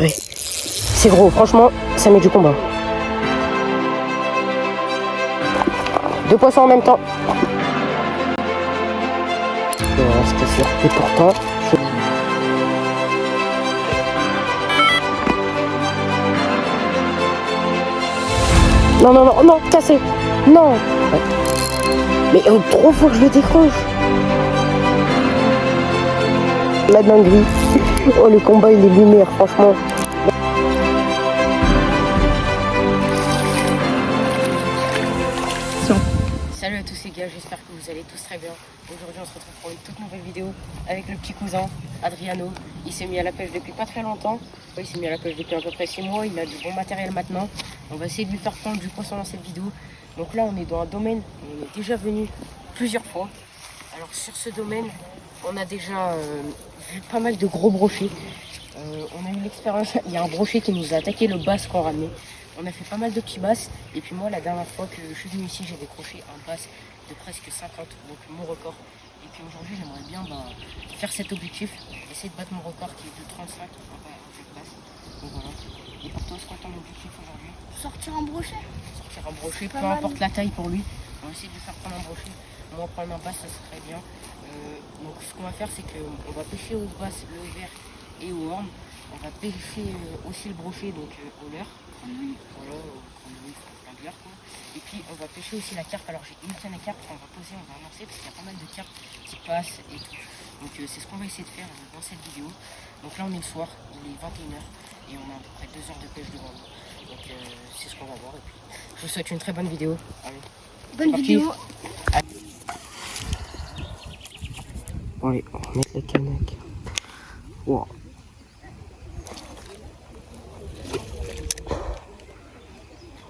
Oui. C'est gros, franchement, ça met du combat. 2 poissons en même temps. C'était sûr. Et pourtant, non, non, non, non, cassé. Non. Mais trop faut que je le décroche. La dinguerie. Oh, le combat, il est lunaire, franchement. Salut à tous les gars, j'espère que vous allez tous très bien. Aujourd'hui on se retrouve pour une toute nouvelle vidéo avec le petit cousin Adriano. Il s'est mis à la pêche depuis pas très longtemps. Il s'est mis à la pêche depuis à peu près 6 mois. Il a du bon matériel maintenant. On va essayer de lui faire prendre du poisson dans cette vidéo. Donc là on est dans un domaine où on est déjà venu plusieurs fois. Alors sur ce domaine on a déjà vu pas mal de gros brochets. On a eu l'expérience, il y a un brochet qui nous a attaqué le bass qu'on ramenait. On a fait pas mal de petits basses. Et puis moi la dernière fois que je suis venu ici j'ai décroché un bass de presque 50, donc mon record. Et puis aujourd'hui j'aimerais bien faire cet objectif, essayer de battre mon record qui est de 35 avec basse. Donc voilà. Et pour toi c'est quoi ton objectif aujourd'hui? Sortir un brochet. Sortir un brochet, peu importe la taille pour lui. On va essayer de lui faire prendre un brochet. Moi prendre un basse ça serait bien. Donc ce qu'on va faire c'est qu'on va pêcher au bass, le vert et au horn. On va pêcher aussi le brochet, donc au leurre. Voilà, plein de leurre quoi. Et puis on va pêcher aussi la carpe. Alors j'ai une canne à carpe qu'on va poser, on va lancer parce qu'il y a pas mal de carpes qui passent et tout. Donc c'est ce qu'on va essayer de faire dans cette vidéo. Donc là on est le soir, il est 21h et on a à peu près 2 heures de pêche devant nous. Donc c'est ce qu'on va voir et puis je vous souhaite une très bonne vidéo. Allez, bonne vidéo. Bon, allez, on va mettre la canne à carpe. Wow.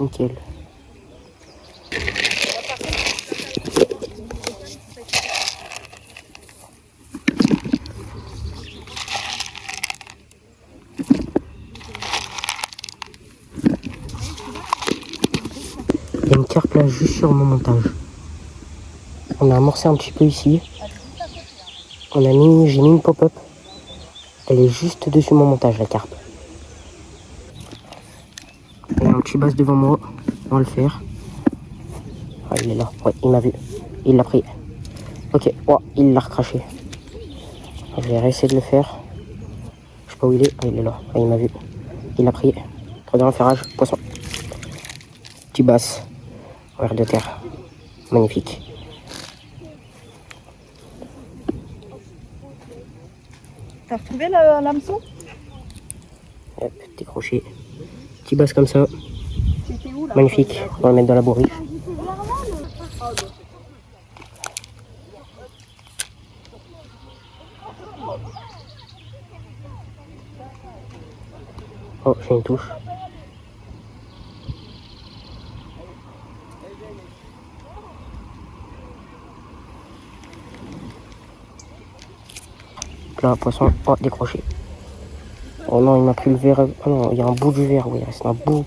Nickel. Il y a une carpe là juste sur mon montage. On a amorcé un petit peu ici. J'ai mis une pop-up. Elle est juste dessus mon montage la carpe. Il y a un petit bass devant moi. On va le faire. Ah, il est là. Ouais, il m'a vu. Il l'a pris. Ok. Oh, il l'a recraché. Je vais réessayer de le faire. Je sais pas où il est. Ah, il est là. Ah, il m'a vu. Il l'a pris. Regarde le ferrage. Poisson. Petit bass. Vers de terre. Magnifique. T'as retrouvé l'hameçon? Hop, décroché. Petit bass comme ça. C'était où là? Magnifique. On va le mettre dans la bourriche. Oh, j'ai une touche. Là, poisson. Oh, décroché. Oh non, il m'a pris le verre. Oh non, il y a un bout du verre. Oui, il reste un bout.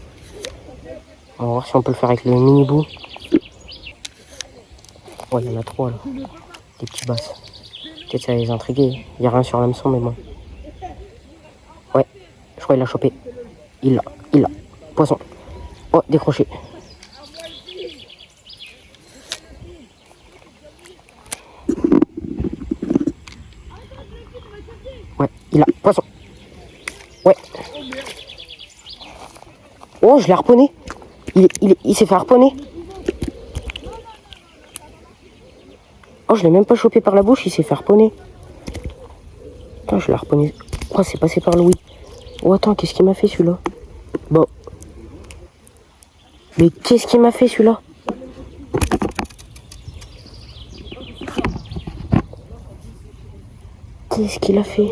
On va voir si on peut le faire avec le mini bout. Oh, il y en a 3 là. Des petits basses. Peut-être ça va les intriguer. Il n'y a rien sur l'hameçon, mais bon. Ouais, je crois qu'il l'a chopé. Il l'a. Poisson. Oh, décroché. Ouais, il a. Poisson. Ouais. Oh, je l'ai harponné. Il s'est fait harponner. Oh, je l'ai même pas chopé par la bouche, il s'est fait harponner. Attends, je l'ai harponné. Oh, c'est passé par Louis. Oh, attends, qu'est-ce qu'il m'a fait celui-là? Bon. Mais qu'est-ce qu'il m'a fait celui-là? Qu'est-ce qu'il a fait?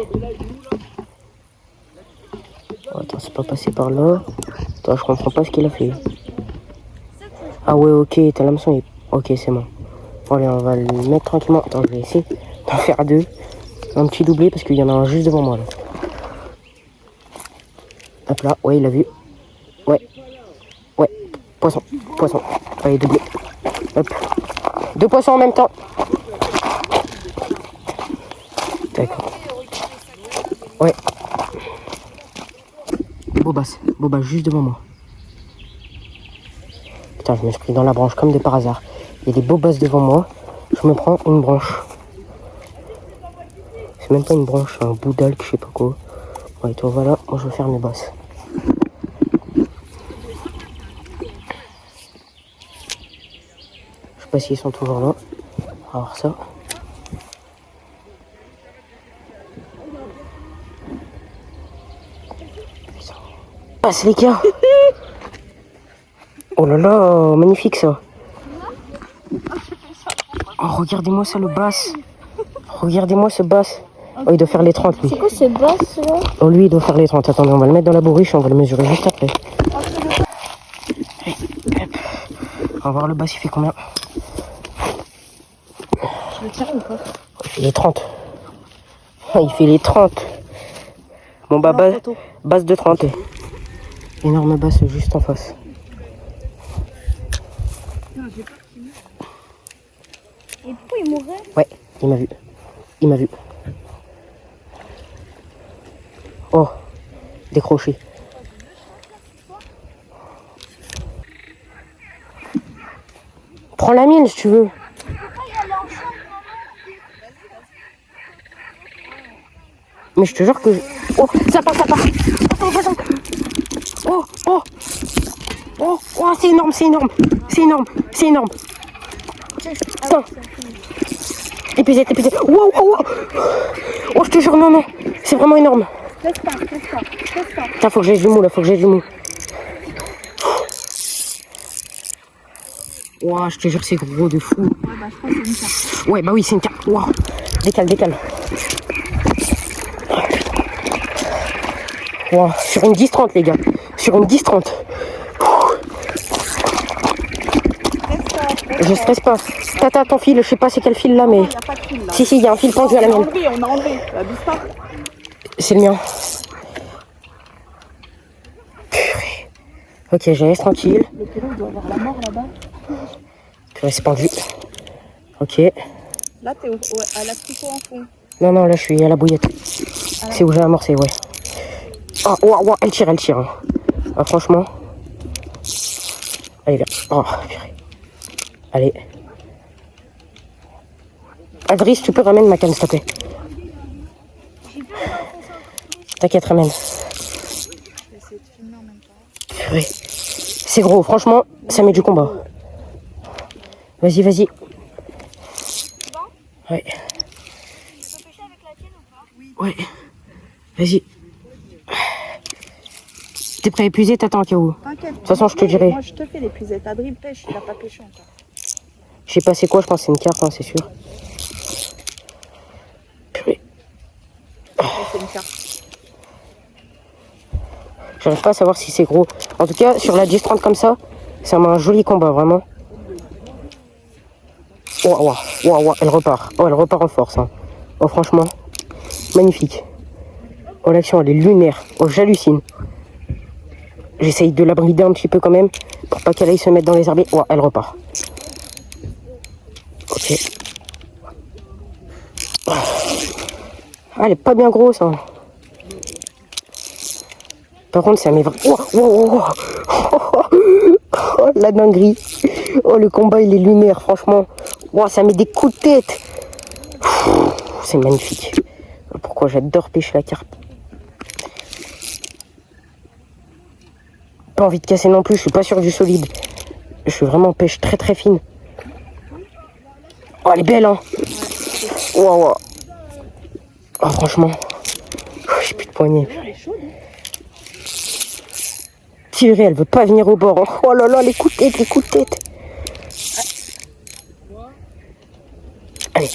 Oh, attends, c'est pas passé par là. Attends, je comprends pas ce qu'il a fait. Ah ouais, ok, t'as l'hameçon. Ok, c'est bon. Bon, allez, on va le mettre tranquillement. Attends, je vais essayer d'en faire 2. Un petit doublé parce qu'il y en a un juste devant moi là. Hop là, ouais, il a vu. Ouais. Ouais. Poisson. Allez, doublé. Hop. 2 poissons en même temps. D'accord. Ouais. beaux basses juste devant moi. Putain, je me suis pris dans la branche comme de par hasard. Il y a des beaux basses devant moi. Je me prends une branche. C'est même pas une branche, c'est un bout d'algue, je sais pas quoi. Ouais, toi voilà, moi je vais faire mes basses. Je sais pas s'ils sont toujours là. On va voir ça. Passe les gars. Oh là là, magnifique ça. Oh, regardez-moi ça le basse. Regardez-moi ce basse. Oh, il doit faire les 30 lui. C'est quoi ce boss là? Oh lui il doit faire les 30. Attendez, on va le mettre dans la bourriche, on va le mesurer juste après. Allez, hop. On va voir le basse, il fait combien? Je le tire ou pas? Il fait les 30. Ah, il fait les 30. Bon bah basse de 30. Énorme basse juste en face. Et pourquoi il mourrait? Ouais, il m'a vu. Il m'a vu. Oh, décroché. Prends la mienne si tu veux. Mais je te jure que... Oh, ça part, ça part. Attention. Oh, oh. Oh, oh, c'est énorme, c'est énorme. C'est énorme, c'est énorme. Putain. Épuisé. Wow, wow, wow. Oh, je te jure, non. C'est vraiment énorme. Laisse pas. Putain, faut que j'ai du mou, là, faut que j'ai du mou. Ouah, je te jure, c'est gros de fou. Ouais, bah je crois que c'est une carte. Ouais, bah oui, c'est une carte. Ouah. Décale. Ouah, sur une 10-30, les gars. Sur une 10-30. Je stresse pas. Tata, ton fil, je sais pas c'est quel fil là, mais... Il n'y a pas de fil là. Si, il y a un fil pendu à la mienne. On a enlevé. Abuse pas. C'est le mien. Purée. Ok, je reste tranquille. Le pélo, il doit avoir la mort là-bas. Purée, c'est pendu. Ok. Là, t'es à la tricot en fond. Non, là, je suis à la bouillette. C'est où j'ai amorcé, ouais. Ah, ouah, elle tire. Hein. Ah, franchement. Allez, viens. Oh, purée. Allez. Adrisse, tu peux ramener ma canne, s'il te plaît. T'inquiète, ramène. Purée. C'est gros, franchement, ça met du combat. Vas-y. Ouais. Ouais. Vas-y. T'es prêt à épuiser, t'attends au cas où. T'inquiète. De toute façon, je te dirai. Moi, je te fais l'épuisette. Adrien pêche, il a pas pêché encore. Je sais pas c'est quoi, je pense que c'est une carte, hein, c'est sûr. Purée. C'est une carte. J'arrive pas à savoir si c'est gros. En tout cas, sur la 10-30 comme ça, ça m'a un joli combat, vraiment. Ouah, elle repart. Oh, elle repart en force. Hein. Oh, franchement, magnifique. Oh, l'action, elle est lunaire. Oh, j'hallucine. J'essaye de la brider un petit peu quand même, pour pas qu'elle aille se mettre dans les herbiers. Oh, elle repart. Ok. Ah, elle est pas bien grosse, hein. Par contre, ça m'est vraiment... Oh, la dinguerie. Oh, le combat, il est lunaire, franchement. Oh, ça met des coups de tête. C'est magnifique. Pourquoi j'adore pêcher la carpe. Pas envie de casser non plus, je suis pas sûr du solide. Je suis vraiment pêche très fine. Oh, elle est belle, hein. Wow. Oh, franchement. J'ai plus de poignée. Tirer, elle veut pas venir au bord. Hein. Oh là là, les coups de tête. Allez.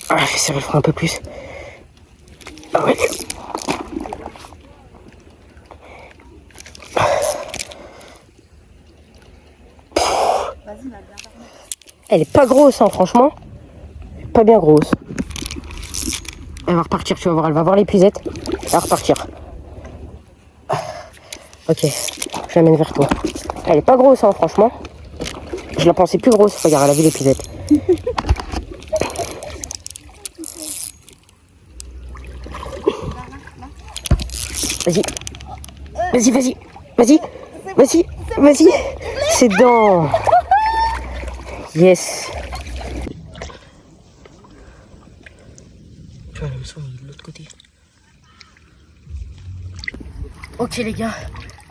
Ah, je vais serrer le frein un peu plus. Ah ouais. Elle est pas grosse, hein, franchement. Pas bien grosse. Elle va repartir, tu vas voir. Elle va voir l'épuisette. Elle va repartir. Ok, je l'amène vers toi. Elle est pas grosse, hein, franchement. Je la pensais plus grosse. Regarde, elle a vu l'épuisette. Vas-y. Vas-y, vas-y, vas-y, vas-y, vas-y. C'est dedans. Yes. Tu vois, le son est de l'autre côté. Ok les gars.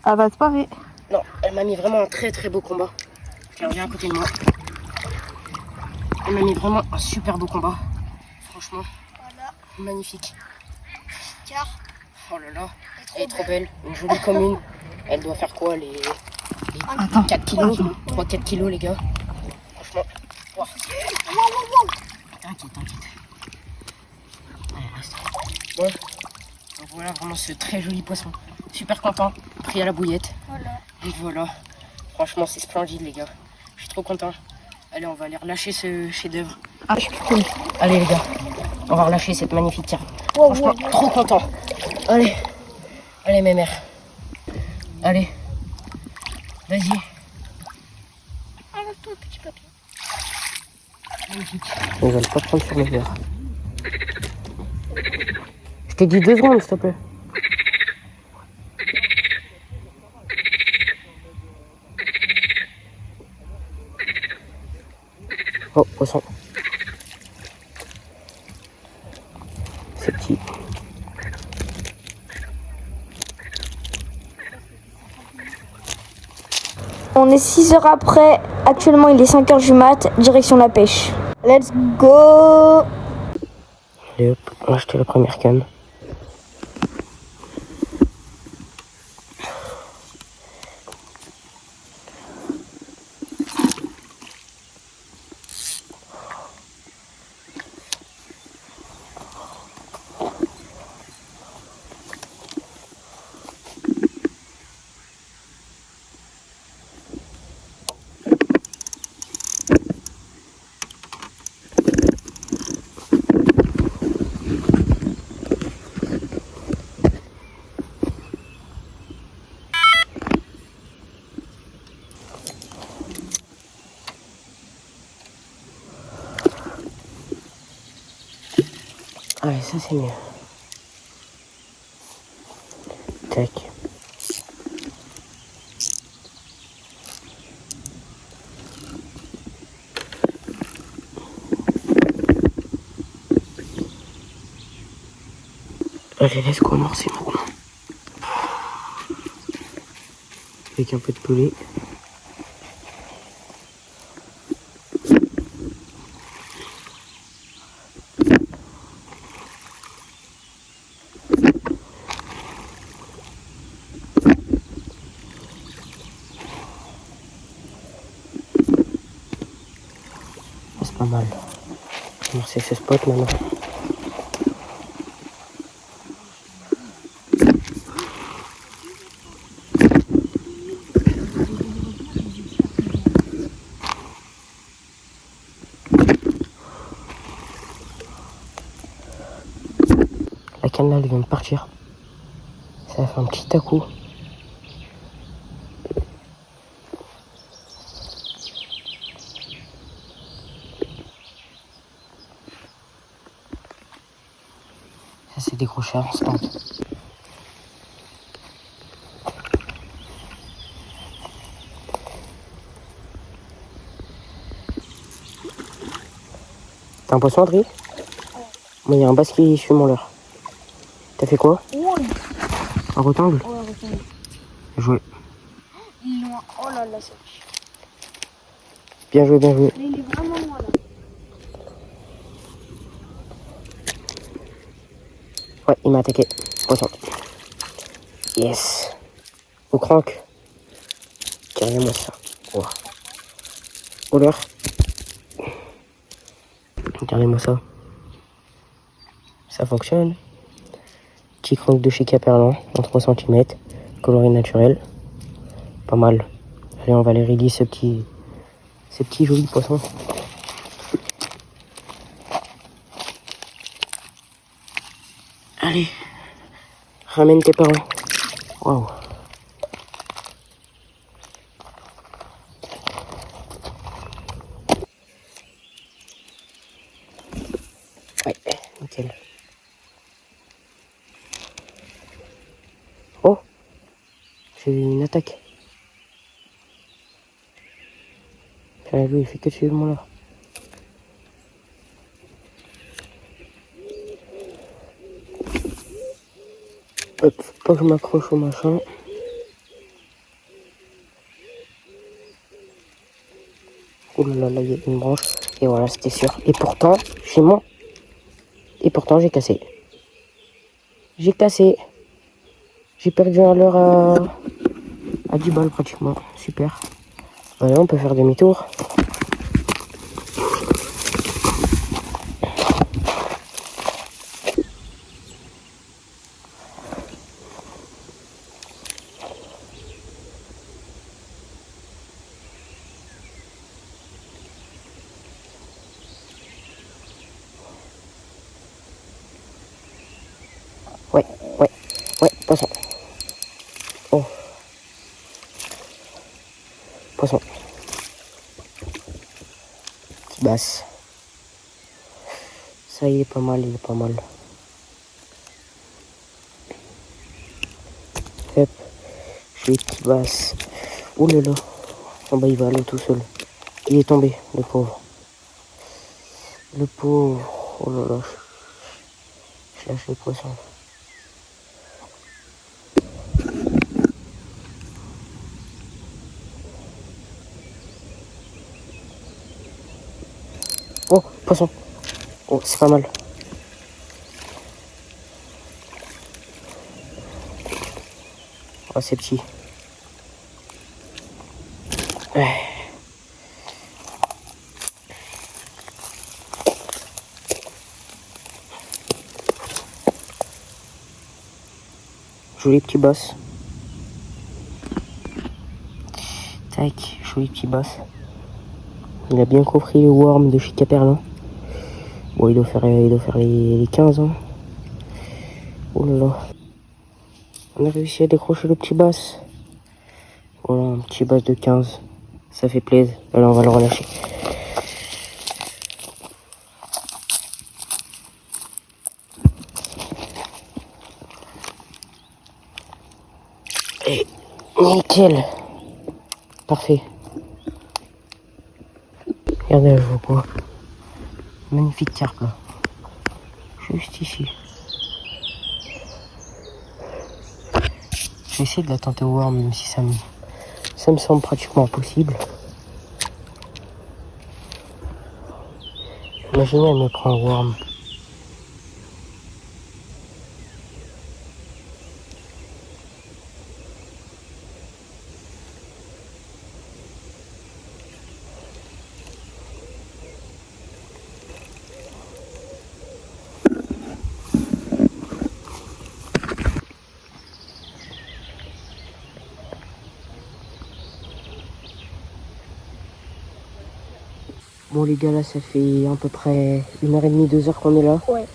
Elle va se parer. Non, elle m'a mis vraiment un très très beau combat. Elle revient à côté de moi. Elle m'a mis vraiment un super beau combat. Franchement, Voilà. magnifique. Car Oh là là, elle est trop belle. Une jolie commune. Elle doit faire quoi les 4 kilos 3-4 kilos les gars. Franchement, wow. T'inquiète. Allez, reste. Ouais. Donc voilà vraiment ce très joli poisson. Super content. Pris à la bouillette. voilà. Donc voilà. Franchement, c'est splendide les gars. Je suis trop content. Allez, on va aller relâcher ce chef-d'œuvre. Ah, je suis cool. Allez les gars, on va relâcher cette magnifique carpe. Wow, Franchement, trop content. Allez, allez mes mères. Allez, vas-y. Arrête-toi, petit papy. Magnifique. Ils veulent pas prendre sur mes verres. Je t'ai dit 2 secondes, s'il te plaît. Oh, poisson. C'est petit. On est 6 heures après. Actuellement, il est 5 heures du mat. Direction la pêche. Let's go. Allez hop, on va acheter la première canne. Allez, ça c'est mieux. Tac. Allez, laisse commencer maintenant. Avec un peu de poulet. C'est pas mal. Merci ce spot maintenant. La canne là, elle vient de partir. Ça a fait un petit à-coup. Ça s'est décroché à l'instant. T'as un poisson, Adri? Moi, il y a un basse qui suit mon leurre. T'as fait quoi? Ouais, Un rectangle? retourne. Joué. Il est loin. Oh là là, c'est. Bien joué, bien joué. Mais il est vraiment loin là. Ouais, il m'a attaqué. Poisson. Yes. Au crank. Carrément ça. Oh. Au leurre. Regardez-moi ça. Ça fonctionne. Petit crank de chez Caperlan en 3 cm. Coloris naturel. Pas mal. Allez, on va aller release ce petit joli poisson. Allez. Ramène tes parents. Waouh. Ouais, nickel. Oh, J'ai eu une attaque. Lui, il fait que suivre mon là. Hop, faut pas que je m'accroche au machin. Oh là là, il y a une branche. Et voilà, c'était sûr. Et pourtant, chez moi. Et pourtant, j'ai cassé. J'ai cassé. J'ai perdu à l'heure à 10 balles pratiquement. Super. Voilà, on peut faire demi-tour. Ouais, poisson. Oh. Poisson. Petite basse. Ça, il est pas mal, il est pas mal. Hop. J'ai une petite basse. Oh là là. Oh bah, il va aller tout seul. Il est tombé, le pauvre. Le pauvre. Oh là là. Je lâche les poissons. Oh, poisson. Oh, c'est pas mal. Oh, c'est petit. Ouais. Joli petit boss. Tac, joli petit boss. Il a bien compris le worm de chez Caperlin. Bon, il doit faire les 15 ans. Oh là là. On a réussi à décrocher le petit bass. Voilà, un petit bass de 15. Ça fait plaisir. Alors, on va le relâcher. Et nickel. Parfait. Regardez, je vois quoi. Magnifique carpe là. Juste ici. Je vais essayer de la tenter au worm, même si ça me semble pratiquement impossible. Imaginez, elle me prend un worm. Bon les gars, là ça fait à peu près 1h30, 2h qu'on est là. Ouais.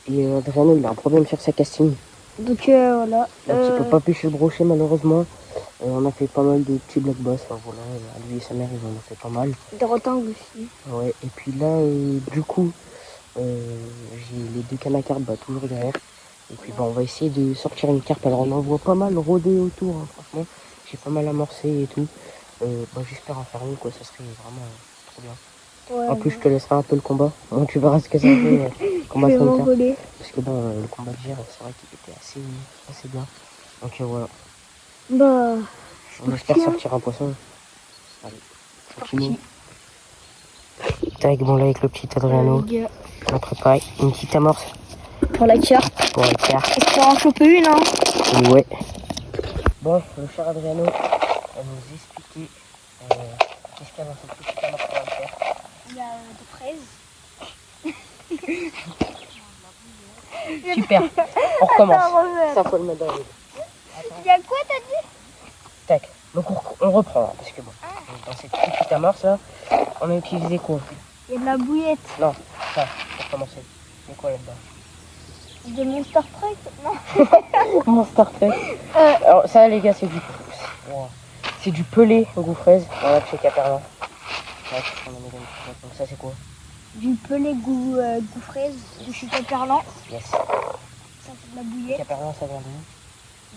Et Adriano il a un problème sur sa castine. Donc voilà. Donc il peut pas pêcher le brochet malheureusement. On a fait pas mal de petits black bass. Enfin, voilà, lui et sa mère ils en ont fait pas mal. Des retangles aussi. Ouais, et puis là du coup j'ai les deux cannes à carpe toujours derrière. Et puis on va essayer de sortir une carpe. Alors on en voit pas mal rôder autour, hein, franchement. J'ai pas mal amorcé et tout. J'espère en faire une quoi, ça serait vraiment trop bien. Ouais, en plus, je te laisserai un peu le combat. Bon, tu verras ce que ça fait. Combat solitaire. Parce que bon, le combat de gire, c'est vrai qu'il était assez bien. Donc voilà. Bah, On espère sortir un poisson. Allez, continue. Tac, bon là avec le petit Adriano. On a préparé une petite amorce. Pour la carpe. Pour la carpe. Espère en choper une, hein. Ouais. Bon, le cher Adriano va nous expliquer qu'est-ce qu'il y a dans cette petite amorce qu'on va faire. Il y a des fraises. Super, on recommence. Attends, Ça faut le mettre dans le. il y a quoi, t'as dit? Tac, donc on reprend là, parce que bon, dans cette petite amorce là, on a utilisé quoi? Il y a de la bouillette. Non, ça, pour commencer. C'est quoi là-dedans? De Monster Truck? Non. Monster Truck. Alors ça les gars, c'est du pelé au goût fraise. Voilà, chez Caperlin. Donc ça c'est quoi? Du pelé goût fraise de chez Caperlin. Yes. Ça fait de la bouillette. Caperlin, ça vient d'où?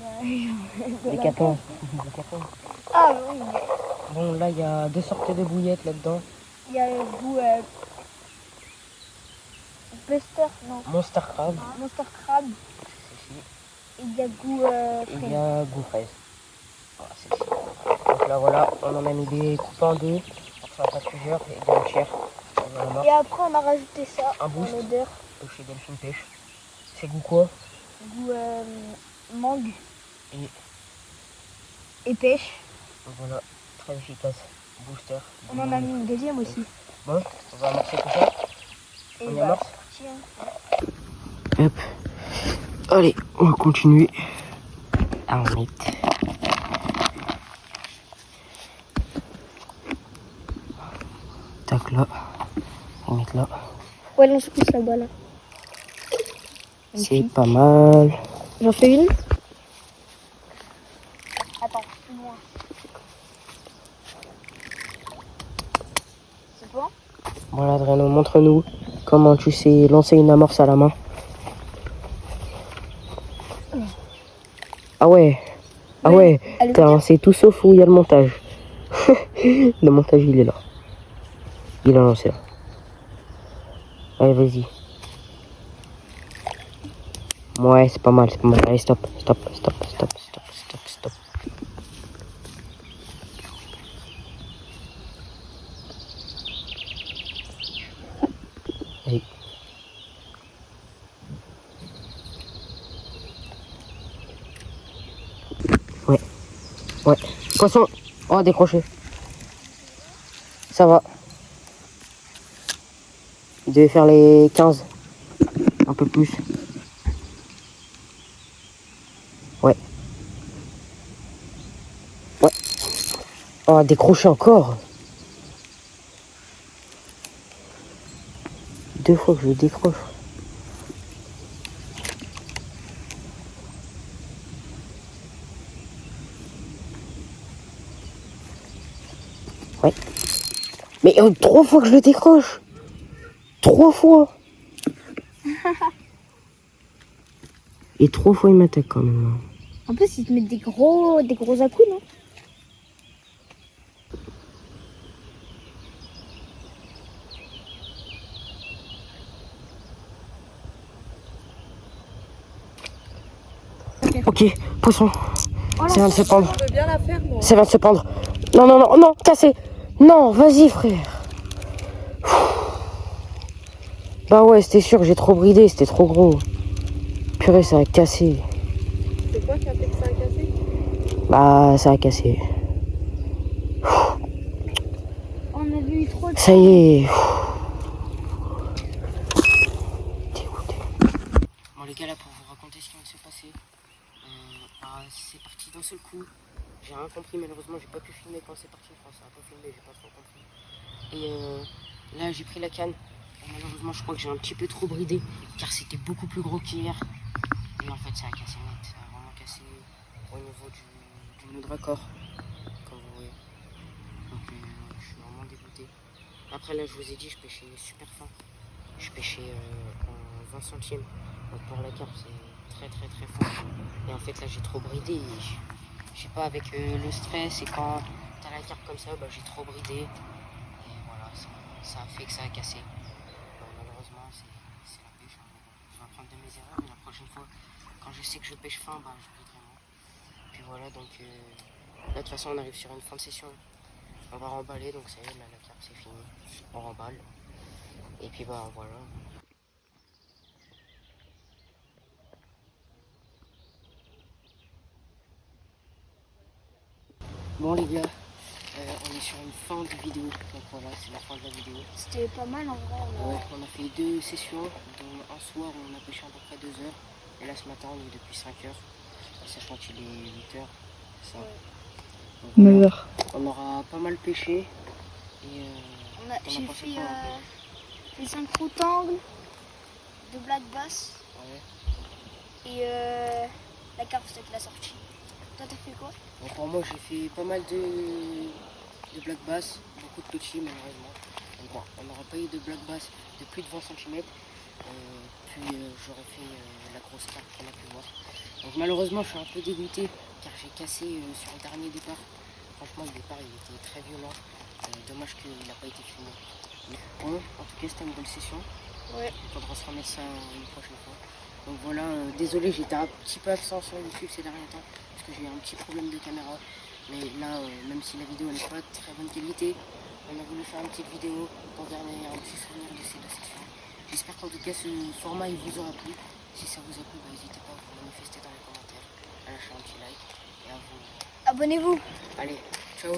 Des capons. Des capons. Ah oui, Bon, là, il y a 2 sortes de bouillettes là-dedans. il y a le goût Buster, non, Monster Crab. Monster Crab. Celle-ci. Et il y a goût Et il y a goût fraise. Voilà, celle-ci. Donc là, voilà, on en a mis des coupes en deux. Pour que ça en fasse plusieurs et de la chair. Voilà. Et après, on a rajouté ça Un en boost. odeur. Chez Delphine Pêche. C'est goût quoi? Goût mangue Et et pêche. voilà, très efficace. Booster. On en a mis une deuxième aussi. Bon, on va amorcer tout ça. Et On y bah, amorce. tiens. Hop. Allez, on va continuer à en mettre. Tac là. On va mettre là. Ouais, on se pousse là-bas là. C'est pas mal. J'en fais une. Attends, plus loin. C'est bon? Voilà, Adriano, montre-nous comment tu sais lancer une amorce à la main. Ah ouais. Ah ouais. Elle T'as lancé tout sauf où il y a le montage. Le montage, il est là. Il a lancé là. Allez, vas-y. Ouais, c'est pas mal, c'est pas mal. Allez, stop, stop, stop, stop, stop, stop, stop. Allez. Ouais. Ouais. Poisson. Oh, décroché. Ça va. Il devait faire les 15. Un peu plus. Ouais. Ouais. Oh, décroché encore. 2 fois que je décroche. Ouais. Mais 3 fois que je le décroche. 3 fois. Et 3 fois il m'attaque quand même. En plus, ils te mettent des gros à-coups, non? Ok, poisson. Ça vient de se pendre. Je veux bien la faire, moi. Ça vient de se pendre. Non, non, non, non, cassé. Non, vas-y, frère. Bah ouais, c'était sûr, j'ai trop bridé, c'était trop gros. Purée, ça a cassé. C'est quoi qui a fait que ça a cassé? Bah, ça a cassé. On a vu trop de... Ça y est. Dégoûté. Bon, les gars, là, pour vous raconter ce qui vient de se passer, c'est parti d'un seul coup. J'ai rien compris, malheureusement, j'ai pas pu filmer quand c'est parti. Enfin, ça a pas filmé, j'ai pas trop compris. Et là, j'ai pris la canne. Et malheureusement, je crois que j'ai un petit peu trop bridé, car c'était beaucoup plus gros qu'hier. Et en fait, ça a cassé net. Ça a vraiment cassé au niveau du nœud de raccord, comme vous voyez. Donc, je suis vraiment dégoûté. Après, là, je vous ai dit, je pêchais super fin. Je pêchais en 20 centimes. Donc, pour la carpe, c'est très très très fin. Et en fait, là, j'ai trop bridé. Je sais pas, avec le stress et quand t'as la carpe comme ça, bah, j'ai trop bridé. Et voilà, ça a fait que ça a cassé. Malheureusement, c'est la pêche. Hein. Je vais apprendre de mes erreurs, mais la prochaine fois, quand je sais que je pêche fin, bah, je briderai moins. Puis voilà, donc là, de toute façon, on arrive sur une fin de session. On va remballer, donc ça y est, là, la carpe, c'est fini. On remballe. Et puis, bah, voilà. Bon, les gars, on est sur une fin de vidéo. Donc voilà, c'est la fin de la vidéo. C'était pas mal en vrai. Ouais, on a fait 2 sessions, dont un soir où on a pêché à peu près 2 heures. Et là ce matin on est depuis 5 heures, sachant qu'il est 8 heures. Ça. Donc, 9 heures. On aura pas mal pêché. Et J'ai fait les 5 routangles, de black bass ouais. et la carpe c'est la sortie. Toi t'as fait quoi? Donc pour moi j'ai fait pas mal de black bass, beaucoup de petits malheureusement. Donc bon, on n'aura pas eu de black bass de plus de 20 cm. Puis j'aurais fait la grosse carpe qu'on a pu voir. Donc malheureusement je suis un peu dégoûté car j'ai cassé sur le dernier départ. Franchement le départ il était très violent. Dommage qu'il n'a pas été filmé. Bon, en tout cas c'était une bonne session. Ouais. Il faudra se remettre ça une prochaine fois. Donc voilà, désolé j'étais un petit peu absent sur YouTube ces derniers temps parce que j'ai eu un petit problème de caméra. Mais là, même si la vidéo n'est pas de très bonne qualité, on a voulu faire une petite vidéo pour garder un petit souvenir de ces 2 sessions. J'espère qu'en tout cas ce format il vous aura plu. Si ça vous a plu, n'hésitez pas à vous manifester dans les commentaires, à lâcher un petit like et à vous. Abonnez-vous. Allez, ciao.